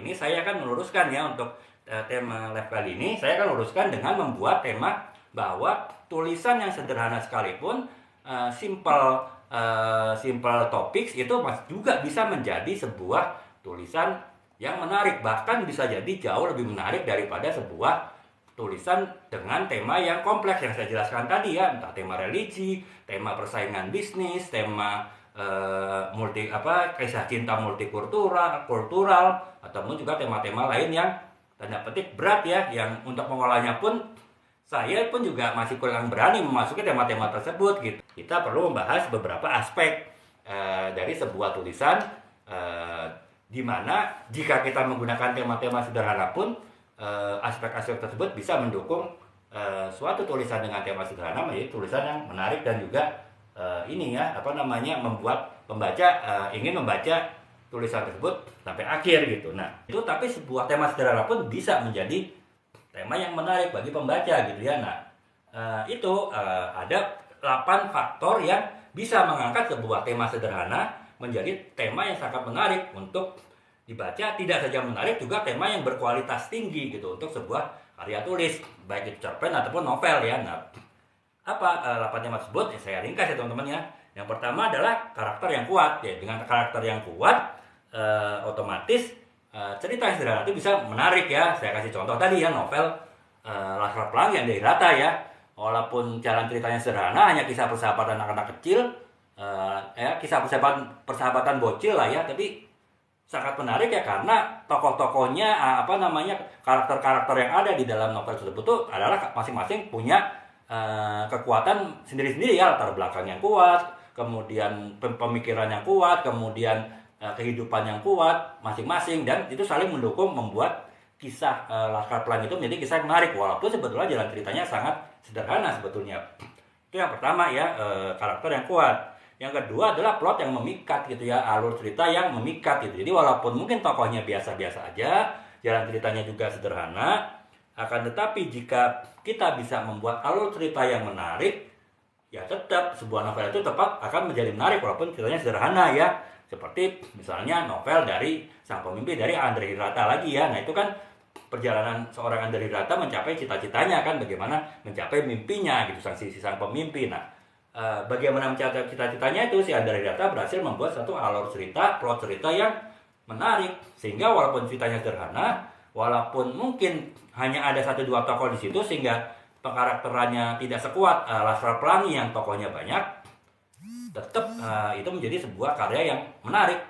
ini saya akan meluruskan ya untuk tema live kali ini. Saya akan luruskan dengan membuat tema bahwa tulisan yang sederhana sekalipun, simple topics itu juga bisa menjadi sebuah tulisan yang menarik, bahkan bisa jadi jauh lebih menarik daripada sebuah tulisan dengan tema yang kompleks yang saya jelaskan tadi ya, entah tema religi, tema persaingan bisnis, tema kisah cinta multikultural, ataupun juga tema-tema lain yang tanda petik berat ya, yang untuk mengolahnya pun saya pun juga masih kurang berani memasuki tema-tema tersebut gitu. Kita perlu membahas beberapa aspek dari sebuah tulisan, di mana jika kita menggunakan tema-tema sederhana pun aspek-aspek tersebut bisa mendukung suatu tulisan dengan tema sederhana menjadi tulisan yang menarik dan juga membuat pembaca ingin membaca tulisan tersebut sampai akhir gitu. Nah, itu tapi sebuah tema sederhana pun bisa menjadi tema yang menarik bagi pembaca gitu ya. Nah, ada 8 faktor yang bisa mengangkat sebuah tema sederhana menjadi tema yang sangat menarik untuk dibaca, tidak saja menarik, juga tema yang berkualitas tinggi gitu untuk sebuah karya tulis, baik itu cerpen ataupun novel ya. Nah, 8 tema tersebut saya ringkas ya teman-teman ya. Yang pertama adalah karakter yang kuat ya. Dengan karakter yang kuat, otomatis cerita yang sederhana itu bisa menarik ya. Saya kasih contoh tadi ya, novel Laskar Pelangi yang dari Rata ya. Walaupun jalan ceritanya sederhana, hanya kisah persahabatan anak-anak kecil, kisah persahabatan bocil lah ya, tapi sangat menarik ya karena tokoh-tokohnya, karakter-karakter yang ada di dalam novel tersebut tuh adalah masing-masing punya kekuatan sendiri-sendiri ya, latar belakang yang kuat, kemudian pemikiran yang kuat, kemudian kehidupan yang kuat masing-masing, dan itu saling mendukung membuat kisah Laskar Pelangi itu menjadi kisah yang menarik walaupun sebetulnya jalan ceritanya sangat sederhana sebetulnya. Itu yang pertama ya, karakter yang kuat. Yang kedua adalah plot yang memikat gitu ya, alur cerita yang memikat gitu. Jadi walaupun mungkin tokohnya biasa-biasa aja, jalan ceritanya juga sederhana, akan tetapi jika kita bisa membuat alur cerita yang menarik, ya tetap sebuah novel itu tetap akan menjadi menarik walaupun ceritanya sederhana ya. Seperti misalnya novel dari Sang Pemimpi dari Andre Hirata lagi ya. Nah, itu kan perjalanan seorang Andre Hirata mencapai cita-citanya kan, bagaimana mencapai mimpinya gitu, sang pemimpi. Nah, bagaimana mencapai cita-citanya itu si Andre Hirata berhasil membuat satu alur cerita, plot cerita yang menarik, sehingga walaupun ceritanya sederhana, walaupun mungkin hanya ada 1-2 tokoh di situ sehingga pengkarakterannya tidak sekuat Laskar Pelangi yang tokohnya banyak, tetap itu menjadi sebuah karya yang menarik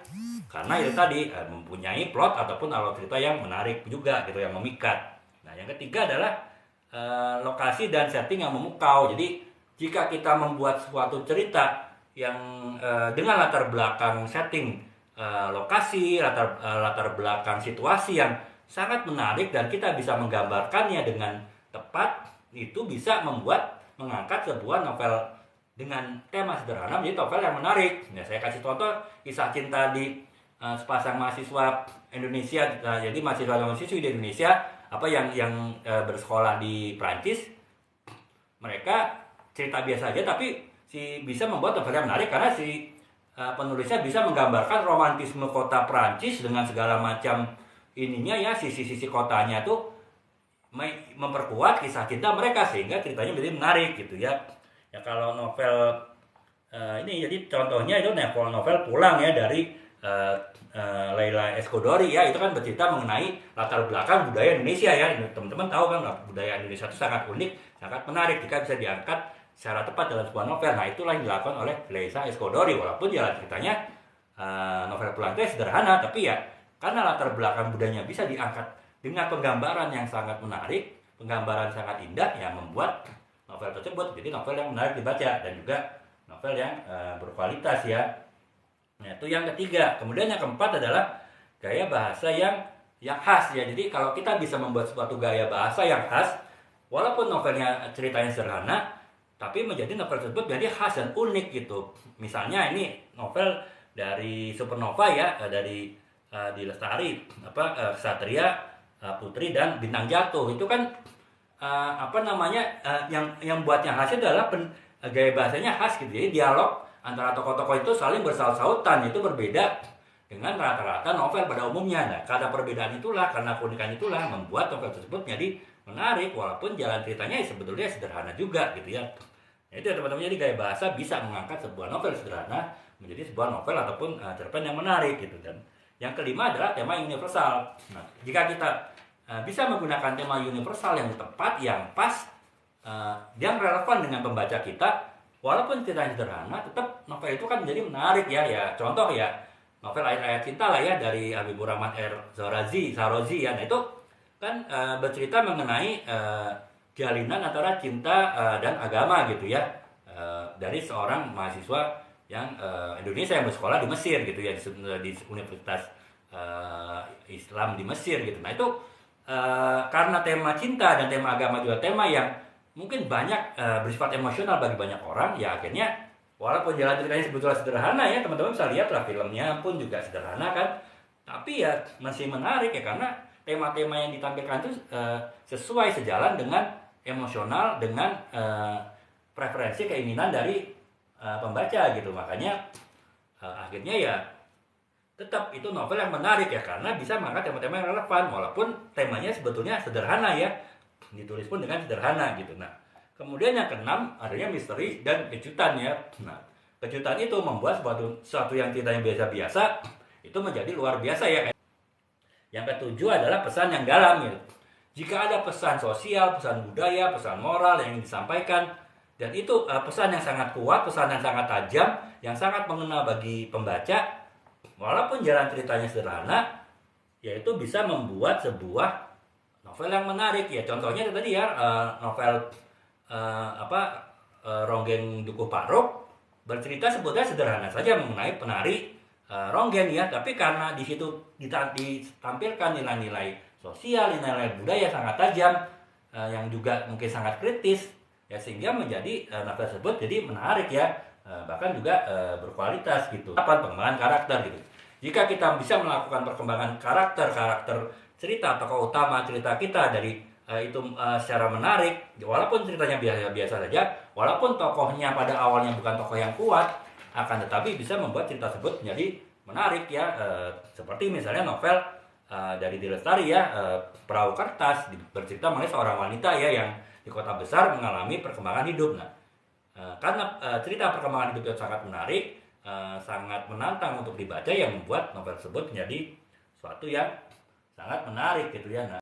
karena itu tadi mempunyai plot ataupun alur cerita yang menarik juga gitu, yang memikat. Nah, yang ketiga adalah lokasi dan setting yang memukau. Jadi jika kita membuat suatu cerita yang dengan latar belakang setting, lokasi, latar belakang situasi yang sangat menarik dan kita bisa menggambarkannya dengan tepat, itu bisa mengangkat sebuah novel dengan tema sederhana menjadi novel yang menarik. Nah, saya kasih contoh kisah cinta di sepasang mahasiswa Indonesia, jadi mahasiswa-mahasiswi di Indonesia yang bersekolah di Prancis. Mereka cerita biasa aja tapi bisa membuat novel yang menarik karena penulisnya bisa menggambarkan romantisme kota Prancis dengan segala macam ininya ya, sisi-sisi kotanya tuh memperkuat kisah cinta mereka sehingga ceritanya menjadi menarik gitu ya. Ya kalau novel ini jadi contohnya itu novel Pulang ya dari Leila Escudori ya, itu kan bercerita mengenai latar belakang budaya Indonesia ya. Teman-teman tahu kan budaya Indonesia itu sangat unik, sangat menarik jika bisa diangkat secara tepat dalam sebuah novel. Nah, itulah yang dilakukan oleh Leila Escudori walaupun jalan ceritanya novel Pulang itu sederhana, tapi ya karena latar belakang budayanya bisa diangkat dengan penggambaran yang sangat menarik, penggambaran sangat indah yang membuat novel tersebut jadi novel yang menarik dibaca dan juga novel yang berkualitas ya. Nah, itu yang ketiga. Kemudian yang keempat adalah gaya bahasa yang khas ya. Jadi kalau kita bisa membuat suatu gaya bahasa yang khas, walaupun novelnya ceritanya sederhana, tapi menjadi novel tersebut jadi khas dan unik gitu. Misalnya ini novel dari Supernova ya, dari di Lestari, Ksatria, Putri dan Bintang Jatuh. Itu kan yang buatnya khas itu adalah gaya bahasanya khas gitu. Jadi dialog antara tokoh-tokoh itu saling bersaut-sautan, itu berbeda dengan rata-rata novel pada umumnya. Nah, karena perbedaan itulah, karena keunikan itulah membuat novel tersebut menjadi menarik walaupun jalan ceritanya sebetulnya sederhana juga gitu ya. Nah, itu ya teman-teman, jadi gaya bahasa bisa mengangkat sebuah novel sederhana menjadi sebuah novel ataupun cerpen yang menarik gitu. Dan yang kelima adalah tema universal. Nah, jika kita bisa menggunakan tema universal yang tepat, yang pas, yang relevan dengan pembaca kita, walaupun ceritanya sederhana, tetap novel itu kan menjadi menarik ya. Ya contoh ya, novel Ayat-Ayat Cinta lah ya dari Habibur Rahman R. Sarozi ya. Nah itu kan bercerita mengenai jalinan antara cinta dan agama gitu ya, dari seorang mahasiswa yang Indonesia yang bersekolah di Mesir gitu ya, di Universitas Islam di Mesir gitu. Nah itu karena tema cinta dan tema agama juga tema yang mungkin banyak bersifat emosional bagi banyak orang, ya akhirnya walaupun jalan ceritanya sebetulnya sederhana ya, teman-teman bisa lihat lah filmnya pun juga sederhana kan, tapi ya masih menarik ya karena tema-tema yang ditampilkan itu sesuai sejalan dengan emosional, dengan preferensi keinginan dari pembaca gitu. Makanya akhirnya ya tetap itu novel yang menarik ya karena bisa mengangkat tema-tema yang relevan walaupun temanya sebetulnya sederhana ya, ditulis pun dengan sederhana gitu. Nah, kemudian yang keenam adanya misteri dan kejutan ya. Nah, kejutan itu membuat sesuatu yang ceritanya biasa-biasa itu menjadi luar biasa ya. Yang ketujuh adalah pesan yang dalam gitu. Jika ada pesan sosial, pesan budaya, pesan moral yang disampaikan, dan itu pesan yang sangat kuat, pesan yang sangat tajam, yang sangat mengena bagi pembaca, walaupun jalan ceritanya sederhana, yaitu bisa membuat sebuah novel yang menarik ya. Contohnya tadi ya, novel Ronggeng Dukuh Paruk bercerita sebetulnya sederhana saja mengenai penari ronggeng ya, tapi karena di situ ditampilkan nilai-nilai sosial, nilai-nilai budaya sangat tajam, yang juga mungkin sangat kritis ya, sehingga menjadi novel tersebut jadi menarik ya, bahkan juga berkualitas gitu. Pengembangan karakter gitu. Jika kita bisa melakukan perkembangan karakter cerita tokoh utama cerita kita dari itu secara menarik, walaupun ceritanya biasa-biasa saja, walaupun tokohnya pada awalnya bukan tokoh yang kuat, akan tetapi bisa membuat cerita tersebut menjadi menarik ya, seperti misalnya novel dari Di Lestari ya, Perahu Kertas, bercerita mengenai seorang wanita ya yang di kota besar mengalami perkembangan hidup. Nah, karena cerita perkembangan hidup itu sangat menarik, sangat menantang untuk dibaca, yang membuat novel tersebut menjadi suatu yang sangat menarik gitu ya. Nah,